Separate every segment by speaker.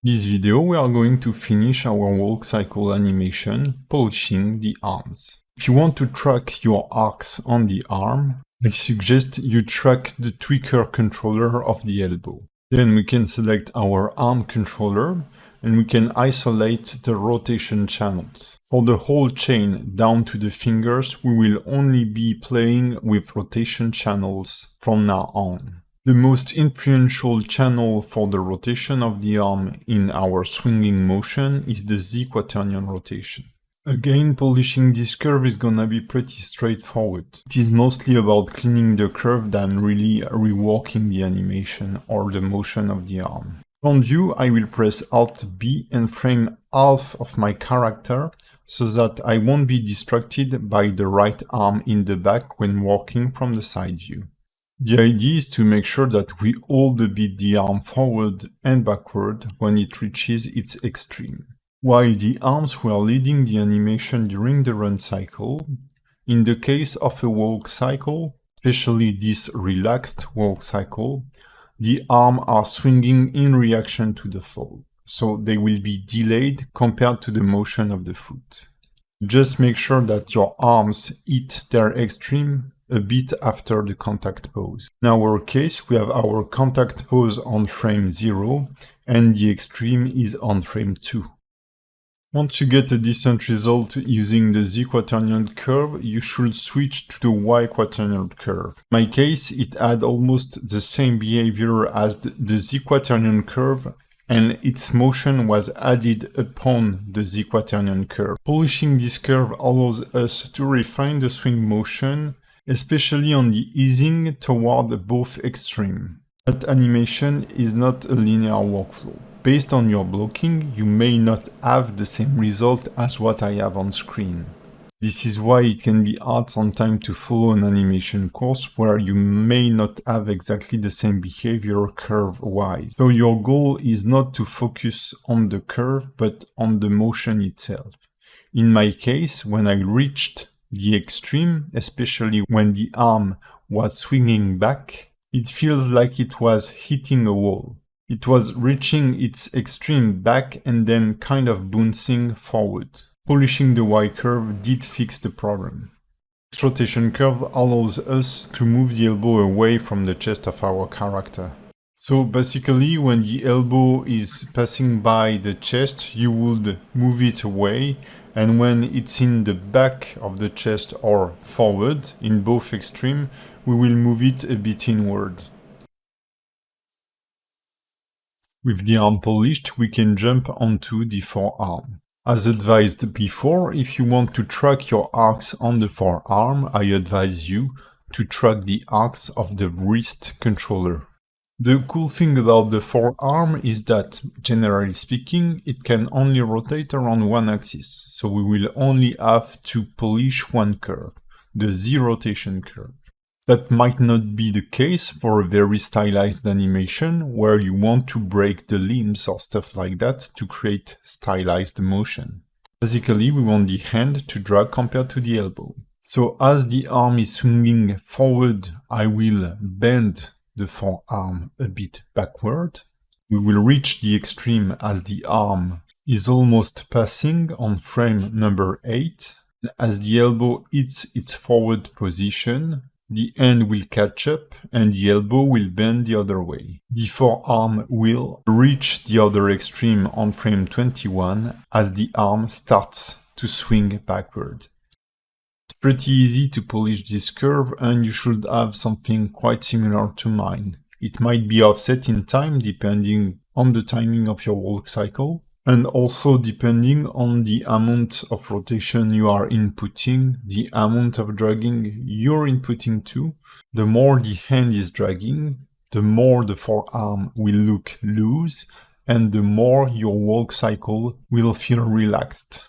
Speaker 1: This video we are going to finish our walk cycle animation, polishing the arms. If you want to track your arcs on the arm, I suggest you track the tweaker controller of the elbow. Then we can select our arm controller and we can isolate the rotation channels. For the whole chain down to the fingers, we will only be playing with rotation channels from now on. The most influential channel for the rotation of the arm in our swinging motion is the Z quaternion rotation. Again, polishing this curve is gonna be pretty straightforward. It is mostly about cleaning the curve than really reworking the animation or the motion of the arm. Front view, I will press Alt B and frame half of my character so that I won't be distracted by the right arm in the back when working from the side view. The idea is to make sure that we hold a bit the arm forward and backward when it reaches its extreme. While the arms were leading the animation during the run cycle, in the case of a walk cycle, especially this relaxed walk cycle, the arms are swinging in reaction to the fall, so they will be delayed compared to the motion of the foot. Just make sure that your arms hit their extreme a bit after the contact pose. In our case, we have our contact pose on frame 0 and the extreme is on frame 2. Once you get a decent result using the Z quaternion curve, you should switch to the Y quaternion curve. In my case, it had almost the same behavior as the Z quaternion curve, and its motion was added upon the Z quaternion curve. Polishing this curve allows us to refine the swing motion, especially on the easing toward both extremes. That animation is not a linear workflow. Based on your blocking, you may not have the same result as what I have on screen. This is why it can be hard sometimes to follow an animation course where you may not have exactly the same behavior curve-wise. So your goal is not to focus on the curve, but on the motion itself. In my case, when I reached the extreme, especially when the arm was swinging back, it feels like it was hitting a wall. It was reaching its extreme back and then kind of bouncing forward. Polishing the Y curve did fix the problem. This rotation curve allows us to move the elbow away from the chest of our character. So basically, when the elbow is passing by the chest, you would move it away, and when it's in the back of the chest or forward, in both extremes, we will move it a bit inward. With the arm polished, we can jump onto the forearm. As advised before, if you want to track your arcs on the forearm, I advise you to track the arcs of the wrist controller. The cool thing about the forearm is that, generally speaking, it can only rotate around one axis, so we will only have to polish one curve, the Z rotation curve. That might not be the case for a very stylized animation where you want to break the limbs or stuff like that to create stylized motion. Basically, we want the hand to drag compared to the elbow. So as the arm is swinging forward, I will bend the forearm a bit backward. We will reach the extreme as the arm is almost passing on frame number 8. As the elbow hits its forward position, the hand will catch up and the elbow will bend the other way. The forearm will reach the other extreme on frame 21 as the arm starts to swing backward. It's pretty easy to polish this curve and you should have something quite similar to mine. It might be offset in time depending on the timing of your walk cycle, and also depending on the amount of rotation you are inputting, the amount of dragging you're inputting too. The more the hand is dragging, the more the forearm will look loose, and the more your walk cycle will feel relaxed.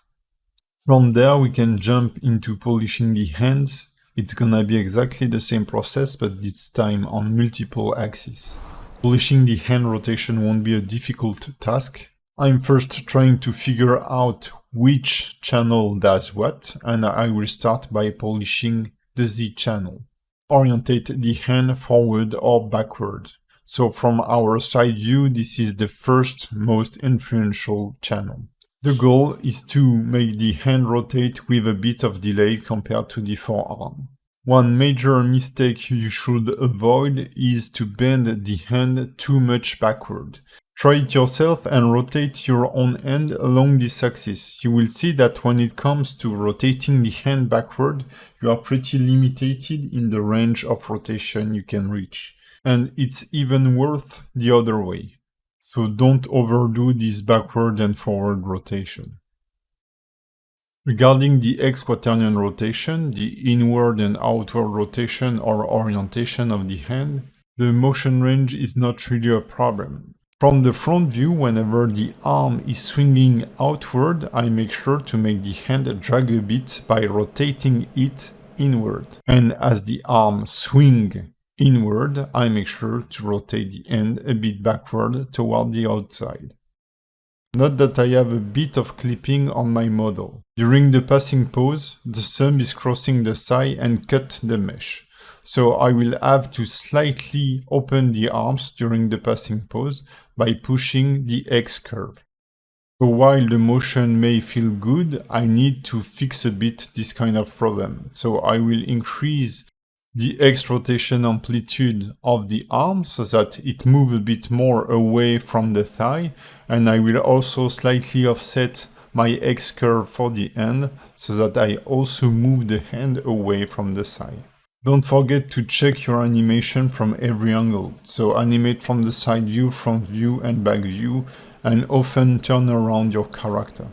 Speaker 1: From there we can jump into polishing the hands. It's gonna be exactly the same process, but this time on multiple axes. Polishing the hand rotation won't be a difficult task. I'm first trying to figure out which channel does what, and I will start by polishing the Z channel. Orientate the hand forward or backward. So from our side view, this is the first most influential channel. The goal is to make the hand rotate with a bit of delay compared to the forearm. One major mistake you should avoid is to bend the hand too much backward. Try it yourself and rotate your own hand along this axis. You will see that when it comes to rotating the hand backward, you are pretty limited in the range of rotation you can reach. And it's even worse the other way. So don't overdo this backward and forward rotation. Regarding the X-quaternion rotation, the inward and outward rotation or orientation of the hand, the motion range is not really a problem. From the front view, whenever the arm is swinging outward, I make sure to make the hand drag a bit by rotating it inward. And as the arm swings inward, I make sure to rotate the hand a bit backward toward the outside. Note that I have a bit of clipping on my model. During the passing pose, the thumb is crossing the thigh and cut the mesh. So I will have to slightly open the arms during the passing pose by pushing the X curve. So while the motion may feel good, I need to fix a bit this kind of problem. So I will increase the X rotation amplitude of the arm so that it moves a bit more away from the thigh, and I will also slightly offset my X curve for the hand so that I also move the hand away from the thigh. Don't forget to check your animation from every angle, so animate from the side view, front view and back view, and often turn around your character.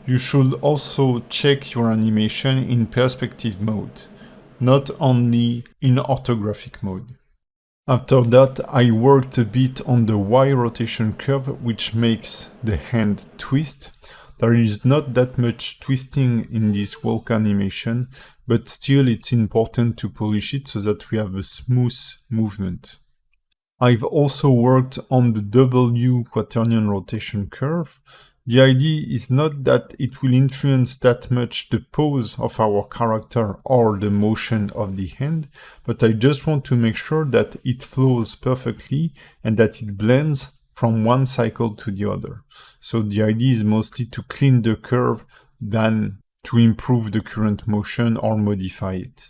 Speaker 1: You should also check your animation in perspective mode, not only in orthographic mode. After that, I worked a bit on the Y rotation curve, which makes the hand twist. There is not that much twisting in this walk animation, but still it's important to polish it so that we have a smooth movement. I've also worked on the W quaternion rotation curve. The idea is not that it will influence that much the pose of our character or the motion of the hand, but I just want to make sure that it flows perfectly and that it blends from one cycle to the other. So the idea is mostly to clean the curve than to improve the current motion or modify it.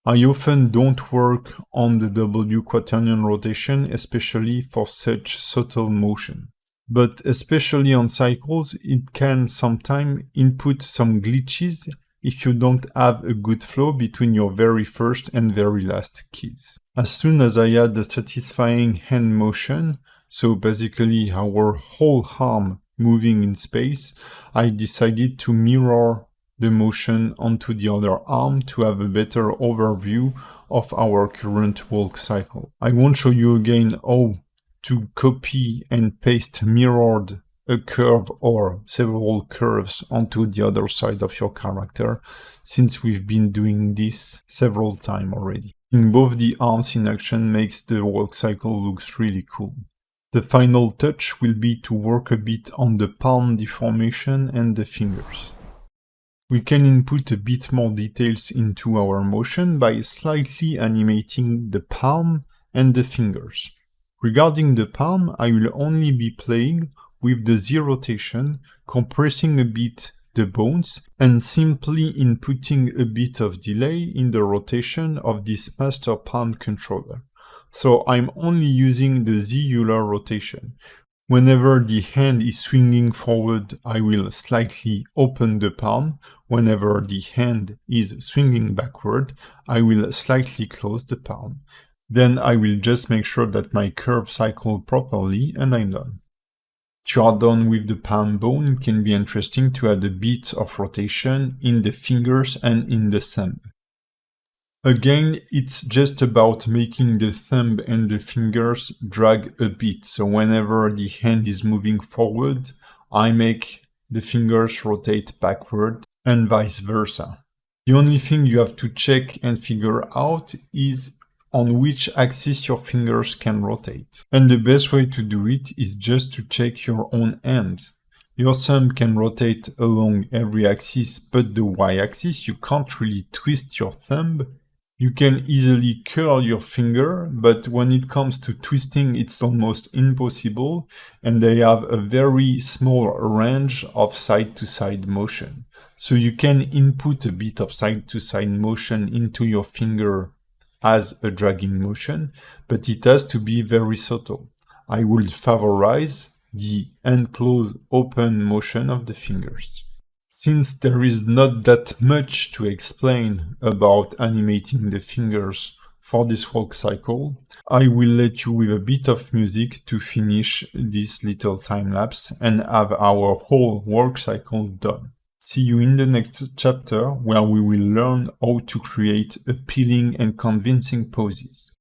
Speaker 1: I often don't work on the W quaternion rotation, especially for such subtle motion. But especially on cycles, it can sometimes input some glitches if you don't have a good flow between your very first and very last keys. As soon as I had the satisfying hand motion, so basically our whole arm moving in space, I decided to mirror the motion onto the other arm to have a better overview of our current walk cycle. I won't show you again how to copy and paste mirrored a curve or several curves onto the other side of your character, since we've been doing this several times already. In both the arms in action makes the walk cycle looks really cool. The final touch will be to work a bit on the palm deformation and the fingers. We can input a bit more details into our motion by slightly animating the palm and the fingers. Regarding the palm, I will only be playing with the Z rotation, compressing a bit the bones, and simply inputting a bit of delay in the rotation of this master palm controller. So I'm only using the Z-Euler rotation. Whenever the hand is swinging forward, I will slightly open the palm. Whenever the hand is swinging backward, I will slightly close the palm. Then I will just make sure that my curve cycles properly and I'm done. If you are done with the palm bone, it can be interesting to add a bit of rotation in the fingers and in the thumb. Again, it's just about making the thumb and the fingers drag a bit. So whenever the hand is moving forward, I make the fingers rotate backward and vice versa. The only thing you have to check and figure out is on which axis your fingers can rotate. And the best way to do it is just to check your own hand. Your thumb can rotate along every axis but the y-axis. You can't really twist your thumb You can easily curl your finger, but when it comes to twisting, it's almost impossible, and they have a very small range of side-to-side motion. So you can input a bit of side-to-side motion into your finger as a dragging motion, but it has to be very subtle. I would favorize the end-close open motion of the fingers. Since there is not that much to explain about animating the fingers for this walk cycle, I will let you with a bit of music to finish this little time lapse and have our whole walk cycle done. See you in the next chapter where we will learn how to create appealing and convincing poses.